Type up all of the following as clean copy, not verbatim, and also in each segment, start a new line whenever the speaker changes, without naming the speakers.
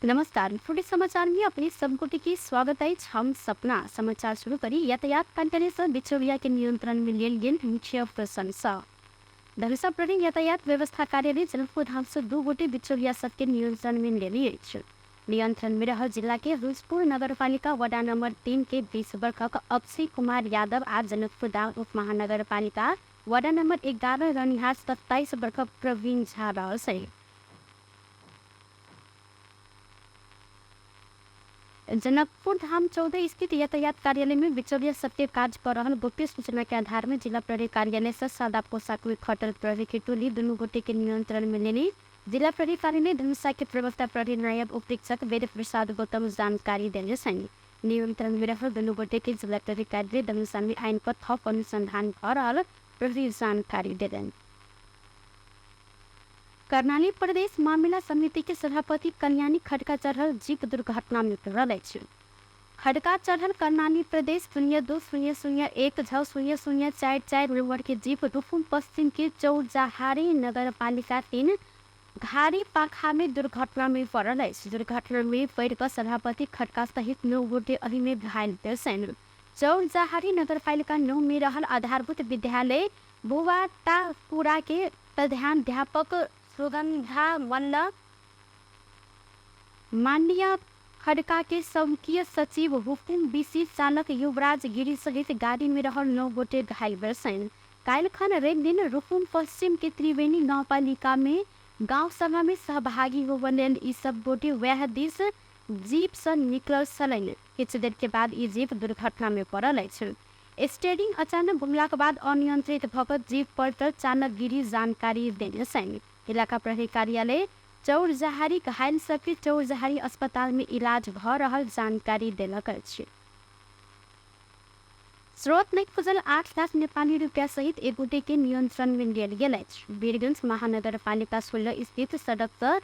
नमस्कार। टुडे समाचार में अपने सबको की स्वागत है। हम सपना समाचार शुरू करी। यातायात कंपनी से बिचौलिया के नियंत्रण में लेल गेल मुख्य प्रशंसा। धनुषा प्रति यातायात व्यवस्था कार्यालय जनकपुर धाम से 2 गोटे बिचौलिया सबके नियंत्रण में लेली अछि। नियंत्रण में रह जिला के रुजपुर नगरपालिका वडा नंबर 3 के 20 वर्षक अक्षय कुमार यादव आज जनकपुर धाम उप महानगरपालिका वडा नंबर 11 रनिहार 27 वर्षक प्रवीण झा रहल। जनकपुर धाम 14 स्थित यातायात कार्यालय में बिचौलिया सबके कार्य कर रहा गोप्य सूचना के आधार में जिला प्रहरी कार्यालय से सादा पोशाक में खटल प्रहरी की टोली दोनों गोटे के नियंत्रण में लेनी जिला प्रहरी कार्यालय धनुषा के प्रवक्ता प्रहरी नायब उपरीक्षक वेद प्रसाद गौतम जानकारी देने सैनिक नियंत्रण में रह दोनों गोटे के जिला प्रहरी कार्यालय धनुषा में आईन पर थप अनुसंधान कर रहा प्रहरी जानकारी दे दें। कर्णाली प्रदेश मामला समिति के सभापति कल्याणी खड़का चढ़ल जीप दुर्घटना में पड़ल। खड़का चढ़ल कर्णाली प्रदेश 02-0001-0044 नंबर के जीप रुफुम पश्चिम के चौरजाहारी नगर पालिका 3 घारी पाखा में दुर्घटना में पड़ल। दुर्घटना में पड़ सभापति खड़का सहित 9 गोटे अभी में घायल भेल। चौरजाहारी नगर पालिका 9 में रहल आधारभूत विद्यालय बुवाटापुरा के प्रधानाध्यापक सुगंधा मल्ल मांडिया खड़का के संघीय सचिव हुकुम बीसी चालक युवराज गिरी सहित गाड़ी में रहल 9 गोटे घायल भेल। काल्खन रवि दिन रुकुम पश्चिम के त्रिवेणी गांवपालिका में गांव सभा में सहभागी होबे लेल ई सब गोटे वह दिस जीप से निकलल छलनि। किछ देर के बाद ई जीप दुर्घटना में पड़ल अछि। स्टीयरिंग अचानक घुमला के बाद अनियंत्रित भऽ जीप पलटल चालक गिरी जानकारी देने सैनिक इलाका प्रहरी कार्यालय चौरजाहारी घायल सबके चौरजाहारी अस्पताल में इलाज भ रहल जानकारी देलक अछि। स्रोत नहीं खुजल 8 लाख नेपाली रुपया सहित एक गोटे के नियंत्रण में लेल गेल अछि। वीरगंज महानगरपालिका 16 स्थित सड़क पर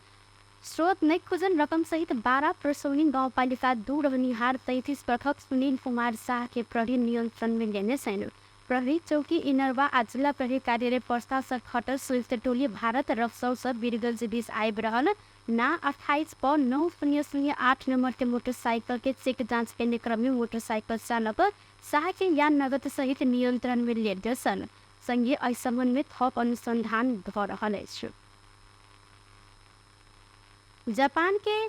स्रोत नहीं खुजल रकम सहित 12 प्रसौनी गांवपालिका 2 रहनिहार 33 वर्षक सुनील कुमार शाह के प्रहरी नियंत्रण में लेने सैनिक प्रहरी चौकी इनरवा आ जिला प्रहरी कार्यालय पर्सा से खटल संयुक्त टोली भारत रक्सौल से वीरगंज बीच आबि रहल ना 28 पर 9008 नंबर के मोटरसाइकिल के चेक जांच करने क्रम में मोटरसाइकिल चालक शाह के यान नगद सहित नियंत्रण में लेल गेल छल। संगे एहि संबंध में थप अनुसंधान भ रहल अछि। जापान के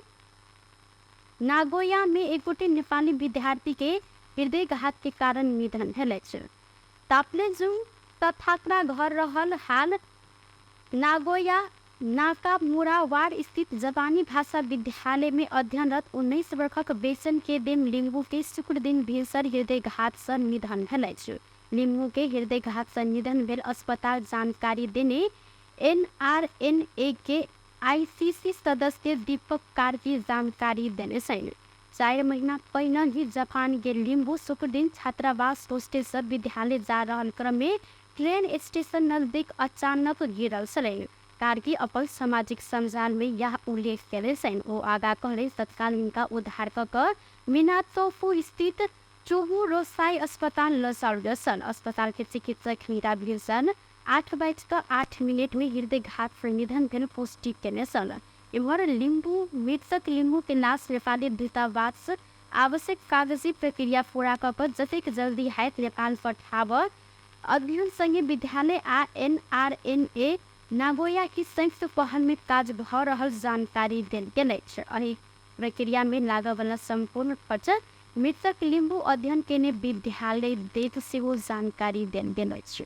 नागोया में एक गोटे नेपाली विद्यार्थी के हृदयघात के कारण निधन भेल अछि। ताप्लेजुङ तथाकरा घर रहल हाल नागोया नाकामुरा वार्ड स्थित जापानी भाषा विद्यालय में अध्ययनरत 19 वर्षक बेसन के देम लिंगू के शुक्र दिन भीषण हृदयघात से निधन भेल अछि। लिंगू के हृदयघात से निधन भेल अस्पताल जानकारी देने NRNA के ICC सदस्य दीपक कार्की जानकारी देने सैनिक 4 महीना पहले ही जापान के लिंबू शुक्र दिन छात्रावास हॉस्टल से विद्यालय जा रहल क्रम में ट्रेन स्टेशन नजदीक अचानक गिरल छलै। कार्की अपन सामाजिक संजाल में यह उल्लेख केले छन्। ओ आगा कहले तत्काल इनका उद्धार कर मिनातोफू स्थित चोबू रोसाई अस्पताल लसाल गेल। अस्पताल के चिकित्सक मीरा बिल्सन 8:08 में हृदयघात से निधन भेल पुष्टि केने छल। इम्हर मृतक लिंबू के लाश नेपाली दूतावास आवश्यक कागजी प्रक्रिया पूरा कर जतेक जल्दी हैत नेपाल पठाब अध्ययन संगे विद्यालय आ NRNA नागोया की संयुक्त पहल में काज भ रहल जानकारी देल गेल अछि। एहि प्रक्रिया में लागय वाला संपूर्ण खर्च मृतक लिंबू अध्ययन केने विद्यालय देत सेहो जानकारी देल गेल अछि।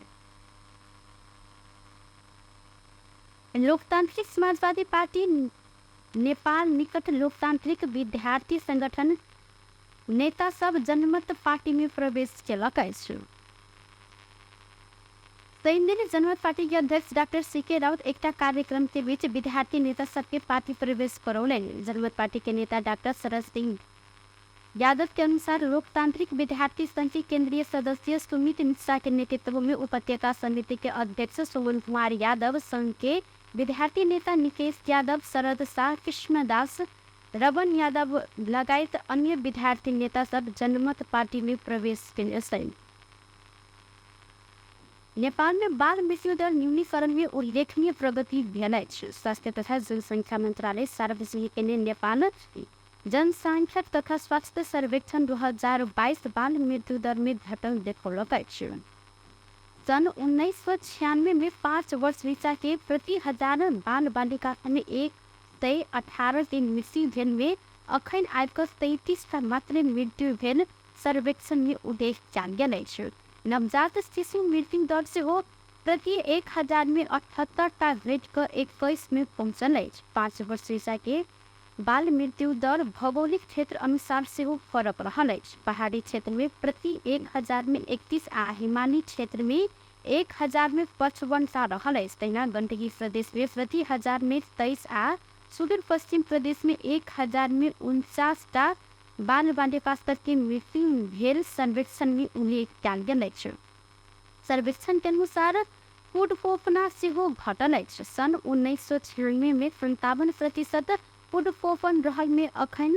लोकतांत्रिक समाजवादी पार्टी नेपाल निकट लोकतांत्रिक विद्यार्थी संगठन नेता सब जनमत पार्टी में प्रवेश केलक अछि। दिन जनमत पार्टी के अध्यक्ष डॉक्टर CK राउत एकटा कार्यक्रम के बीच विद्यार्थी नेता सबके पार्टी प्रवेश करौलनि। जनमत पार्टी के नेता डॉक्टर शरद सिंह यादव के अनुसार लोकतांत्रिक विद्यार्थी संघ के केंद्रीय सदस्य सुमित मिश्रा के नेतृत्व में उपत्यका समिति के अध्यक्ष सुमन कुमार यादव, संघ के विद्यार्थी नेता निकेश यादव, शरद शाह, कृष्णदास, रवन यादव लगायत अन्य विद्यार्थी नेता सब जनमत पार्टी में प्रवेश केले छन्। नेपाल में बाल मृत्यु दर न्यूनीकरण में उल्लेखनीय प्रगति भेलै छ। स्वास्थ्य तथा जनसंख्या मंत्रालय सार्वजनिक केने नेपाल जनसंख्या तथा स्वास्थ्य सर्वेक्षण 2022 बाल मृत्यु दर में घटन देखौलकै छ। सन 1996 में 5 वर्ष नीचा के प्रति 1000 बाल बालिका में 118 के मृत्यु भेल में अखन आबि 33 का मात्र मृत्यु भेल सर्वेक्षण में उल्लेख कयल गेल अछि। नवजात शिशु मृत्यु दर से हो प्रति 1000 में 78 का घट कर 21 में पहुंचल अछि। 5 वर्ष नीचा के बाल मृत्यु दर भौगोलिक क्षेत्र अनुसार से हो फरक रहल अछि। पहाड़ी क्षेत्र में प्रति 1000 में 31 आ हिमालयी क्षेत्र में 1000 में 55 सा रहल अछि। तहिना गंडकी प्रदेश में प्रति 1000 में 23 आ सुदूर पश्चिम प्रदेश में 1000 में 49 टा बाल बालिका के मृत्यु भेल सर्वेक्षण में उल्लेख कयल गेल अछि। सर्वेक्षण के अनुसार कुपोषण से हो घटल अछि। सन 1996 में 57% कुपोषण रहल में अखन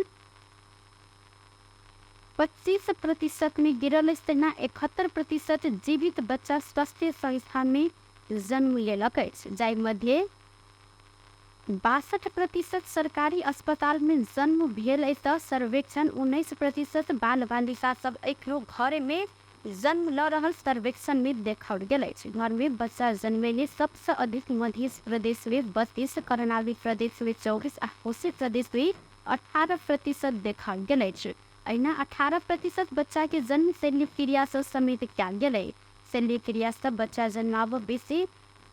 25% में गिरल अछि। तहिना 71% जीवित बच्चा स्वास्थ्य संस्थान में जन्म लेलक अछि, जाहि मध्य 62% सरकारी अस्पताल में जन्म भेल अछि। तऽ सर्वेक्षण 19% बाल बालिका सब एखनो घर में जन्म ल रहल सर्वेक्षण में देखाओल गेल अछि। घर में बच्चा जन्मेले सबसे अधिक मध्य प्रदेश में 32, कर्णाली प्रदेश में 24 आ कोशी प्रदेश में 18% देखाओल गेल अछि। अहिना 18% बच्चा के जन्म शल्य क्रिया से समेत कयल गेल। शल्य क्रिया से बच्चा जन्माब बेसी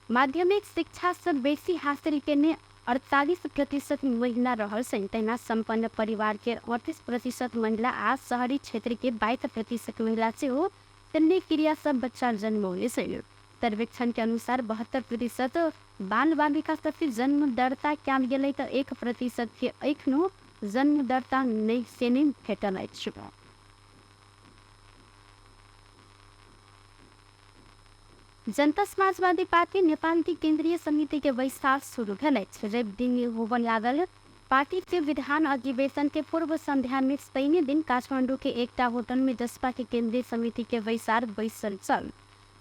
माध्यमिक शिक्षा से बेसी हासिल केने 48% महिला रहल छन्। तहिना संपन्न परिवार के 38% महिला आ शहरी क्षेत्र के 22% महिला से हो शल्य क्रिया से बच्चा जन्मौले छन्। सर्वेक्षण के अनुसार 72% बाल बालिका सबके जन्म दर्ता कयल गेलै तऽ 1% के एखनो जन्म दर्ता नहि से नहि भेटल अछि। जनता समाजवादी पार्टी नेपाल की केंद्रीय समिति के बैसार शुरू भेल अछि। रवि दिन होबय लागल पार्टी के विधान अधिवेशन के पूर्व संध्या में शनि दिन काठमांडू के एकटा होटल में जसपा के केंद्रीय समिति के बैसार बैसल चल।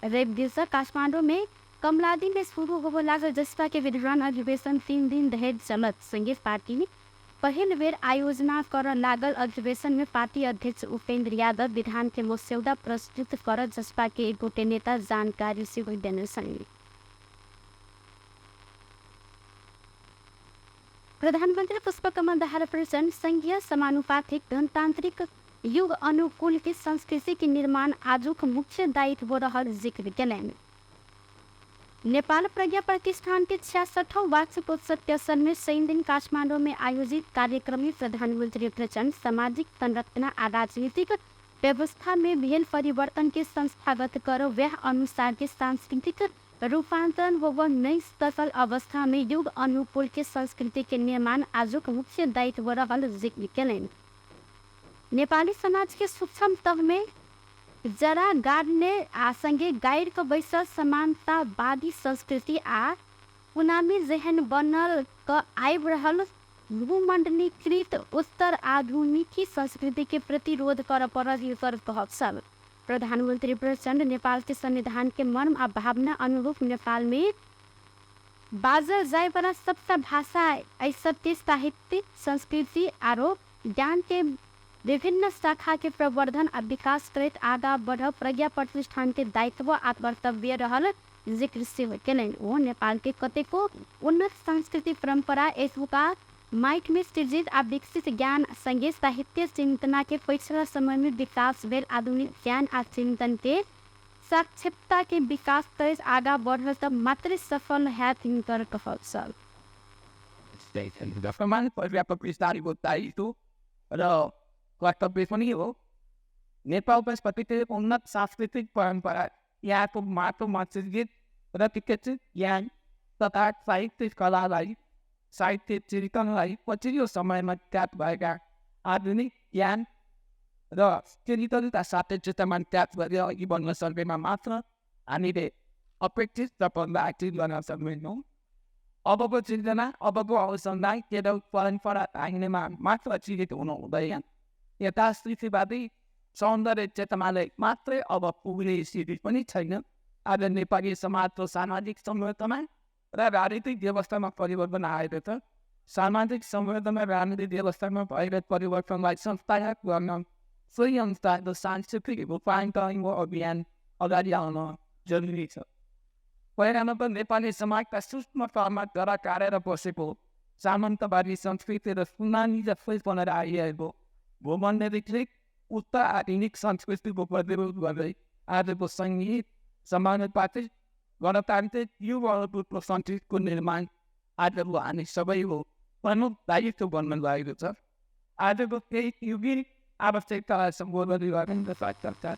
रवि दिन से काठमांडू में कमलादी में शुरू होबय लागल जसपा के विधान अधिवेशन 3 दिन धरि चलत। संगे पार्टी पहिल बेर आयोजना कर लागल अधिवेशन में पार्टी अध्यक्ष उपेंद्र यादव विधान के मसौदा प्रस्तुत कर जसपा के एक गोटे नेता जानकारी से देने छन्। प्रधानमंत्री पुष्पकमल दाहाल प्रचंड संघीय समानुपातिक गणतांत्रिक युग अनुकूल के संस्कृति के निर्माण आजुक मुख्य दायित्व रहल जिक्र केलनि। नेपाल प्रज्ञा प्रतिष्ठान के 66वां वार्षिकोत्सव के अवसर में शनि दिन काठमांडू में आयोजित कार्यक्रम में प्रधानमंत्री प्रचंड सामाजिक संरचना आ राजनीतिक व्यवस्था में भेल परिवर्तन के संस्थागत कर वह अनुसार के सांस्कृतिक रूपांतरण व नई सफल अवस्था में युग अनुकूल के संस्कृति के निर्माण आजुक मुख्य दायित्व रहल जिक्र केलनि। नेपाली समाज के सूक्ष्म तह में जरा गाड़ने आ संगे गाइड के बैसल समानतावादी संस्कृति आ पुनामी जहन बनल क आबि रहल भूमंडलीकृत उत्तर आधुनिकी संस्कृति के प्रतिरोध कर पड़ल कर कहब सब। प्रधानमंत्री प्रचंड नेपाल के संविधान के मर्म आ भावना अनुरूप नेपाल में बाजल जाय वाला सबसे भाषा ऐसते साहित्य संस्कृति आरो ज्ञान के विभिन्न शाखा के प्रवर्धन आ विकास करैत आगा बढ़ प्रज्ञा प्रतिष्ठान के दायित्व आ कर्तव्य रहल जिक्र सेहो केलनि। ओ नेपाल के कतेको उन्नत सांस्कृतिक परंपरा एतुका माइट में सृजित आ विकसित ज्ञान संगे साहित्य चिंतना के पिछला समय में विकास भेल आधुनिक ज्ञान आ चिंतन के साक्षरता के विकास करैत आगा बढ़ल तब मात्र सफल हैत हिनकर कहल सब।
कर्तव्य पनि हो। नेपालमा कतिपय उन्नत सांस्कृतिक परंपरा यहाँको माटो मातृगीत र विकसित ज्ञान तथा साहित्य कलालाई साहित्य चिन्तनलाई पछिल्लो समयमा त्याग भएका आधुनिक ज्ञान र चिन्तनका साथै चित्तमा त्याग गरेर अघि बढ्न सक्नेमा मात्र हामीले अपेक्षित सफलता हासिल गर्न सक्दैनौँ। अबको चिन्तना अबको अनुसन्धान केवल परम्परा आइनेमा मात्र चिन्तित हुनु हुँदैन। यथास्थितिवादी सौन्दर्य चेतनाले मात्रै अब पुग्ने स्थिति पनि छैन। आज नेपाली समाजको सामाजिक संवेदनमा र राजनीतिक व्यवस्थामा परिवर्तन आएको छ। सामाजिक संवेदनमा राजनीतिक व्यवस्थामा भएका परिवर्तनलाई संस्थागत गर्न सोही अनुसारको सांस्कृतिक रूपान्तरण अभियान अगाडि आउन जरुरी छ। पहिलामा त नेपाली समाजका सूक्ष्म तहमा जरा काटेर बसेको सामन्तवादी संस्कृति र सुनामी जस्तै बनेर आइरहेको भूमण्डलीकृत उच्च आधुनिक संस्कृतिको प्रतिरोध गर्दै आजको सङ्गीत समानुपातिक गणतान्त्रिक युवाहरूको संस्कृतिको निर्माण आजको हामी सबैको प्रमुख दायित्व बन्न लागेको छ। आजको केही युगीन आवश्यकतालाई सम्बोधन गर्न सक्छ।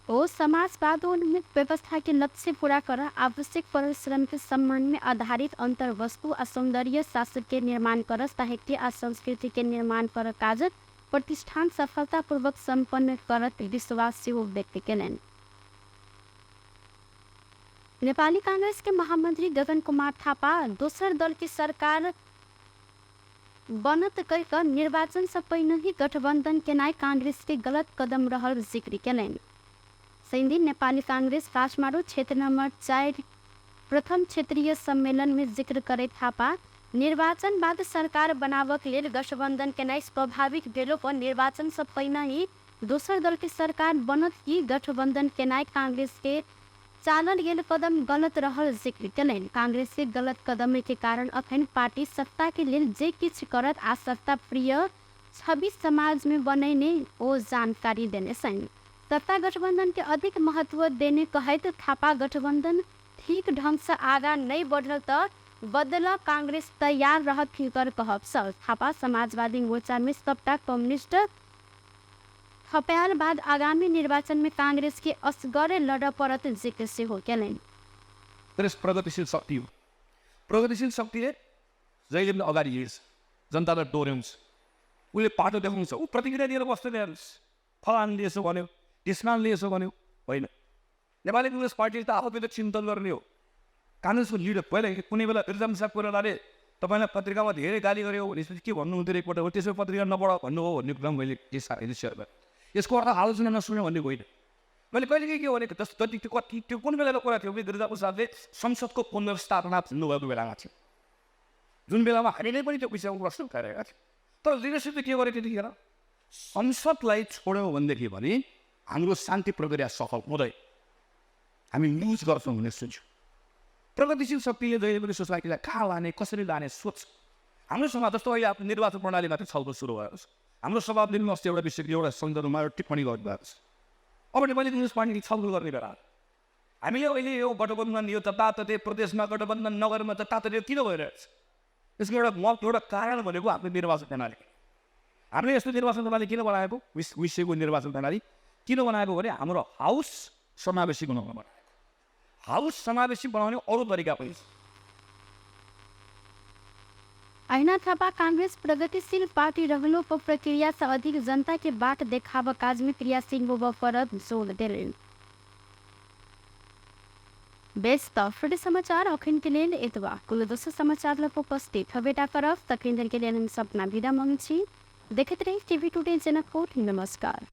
ओ समाजवादोन्मुख व्यवस्था के लक्ष्य पूरा कर आवश्यक परिश्रम के सम्मान में आधारित अंतर वस्तु और सौंदर्य शास्त्र के निर्माण कर साहित्य और संस्कृति के निर्माण कर कार्य प्रतिष्ठान सफलतापूर्वक संपन्न करत विश्वास से व्यक्त केलन। नेपाली कांग्रेस के महामंत्री गगन कुमार थापा दोसर दल की सरकार बनत कर निर्वाचन से पहले ही गठबंधन के नाय कांग्रेस के गलत कदम रहल जिक्र केलन। सैन्दी नेपाली कांग्रेस काठमाडौँ क्षेत्र नंबर 4 प्रथम क्षेत्रीय सम्मेलन में जिक्र करे थापा निर्वाचन बाद सरकार बनावक लेल गठबंधन के नाय स्वाभाविक भेलो पर निर्वाचन से पहले ही दोसर दल की सरकार बनत ही गठबंधन के नाय कांग्रेस के चालल गेल कदम गलत रहल जिक्र केलन। कांग्रेस के गलत कदम के कारण अखन पार्टी सत्ता के लेल जे किछ करत आ सत्ता प्रिय छवि समाज में बनैने ओ जानकारी देने सन। सत्ता गठबंधन के अधिक महत्व देने कहत थापा गठबंधन ठीक ढंग से आगा नहीं बढ़ल तो बदला कांग्रेस तैयार रहत फिकर कहब सब। थापा समाजवादी मोर्चा में सत्ता कम्युनिस्ट थप्याल बाद आगामी निर्वाचन में कांग्रेस के असगरे लड़ परत जिक्र से हो केलन।
प्रगतिशील शक्ति हो। प्रगतिशील शक्तिले जहिले पनि अगाडि हिँड्छ, जनतालाई डोर्याउँछ, उसले पाटो देखाउँछ, ऊ प्रतिक्रिया दिएर बस्दैन। फलानले यसो भन्यो, त्यसमानले यसो भन्यो, होइन। नेपाली कांग्रेस पार्टीले त आफूले चिन्तन गर्ने हो। कांग्रेसको लिडर पहिला कुनै बेला बिरजाम साहब कोइरालाले तपाईँलाई पत्रिकामा धेरै गाली गर्यो भनेपछि के भन्नुहुन्थ्यो एकपल्ट हो त्यसो पत्रिका नपढ भन्नु हो भन्ने कुरा मैले के साथीहरूमा यसको अर्थ आलोचना नसुन्यो भन्ने होइन। मैले कहिले के भनेको जति त्यो कति त्यो कुन बेलाको कुरा थियो बिरजाम साहबले संसदको पुनर्स्थापना भन्नुभएको बेलामा थियो, जुन बेलामा हामीले पनि त्यो विषयमा प्रश्न उठाइरहेका थियौँ। तर लिडरसिपले के गर्यो त्यतिखेर संसदलाई छोड्यौँ भनेदेखि भने हाम्रो शान्ति प्रक्रिया सफल हुँदै हामी लुज गर्छौँ भन्ने सोच्यौँ। प्रगतिशील शक्तिले जहिले पनि सोसाइटीलाई कहाँ लाने कसरी लाने सोच। हाम्रो समाज जस्तो अहिले आफ्नो निर्वाचन प्रणाली मात्रै छलफल सुरु भएको छ। हाम्रो सभापतिले अस्ति एउटा विषयको एउटा सन्दर्भमा टिप्पणी गर्नुभएको छ। अब नेपाली कांग्रेस पार्टीले छलफल गर्ने बेला हामीले अहिले यो गठबन्धन यो जताततै प्रदेशमा गठबन्धन नगरमा जताततै किन भइरहेछ यसको एउटा कारण भनेको आफ्नो निर्वाचन प्रणाली। हामीले यस्तो निर्वाचन प्रणाली किन बनाएको विषयको निर्वाचन प्रणाली किन बनाएको भने हाम्रो हाउस समावेशी बनाउन बनाएको। हाउस समावेशी बनाउने अरू तरिका पनि छ।
ऐना थापा कांग्रेस प्रगतिशील पार्टी रहलो पर प्रक्रिया से अधिक जनता के बाट देखाव काज में क्रियाशील होब पर जोर देलन। बेस्ट फ्रेड समाचार अखन के लेल एतबा कुल दोसर समाचार ल उपस्थित हवेटा करब तकरींदर के लेल सपना विदा मंगछी। देखते रही टीवी टुडे जनकपुर। नमस्कार।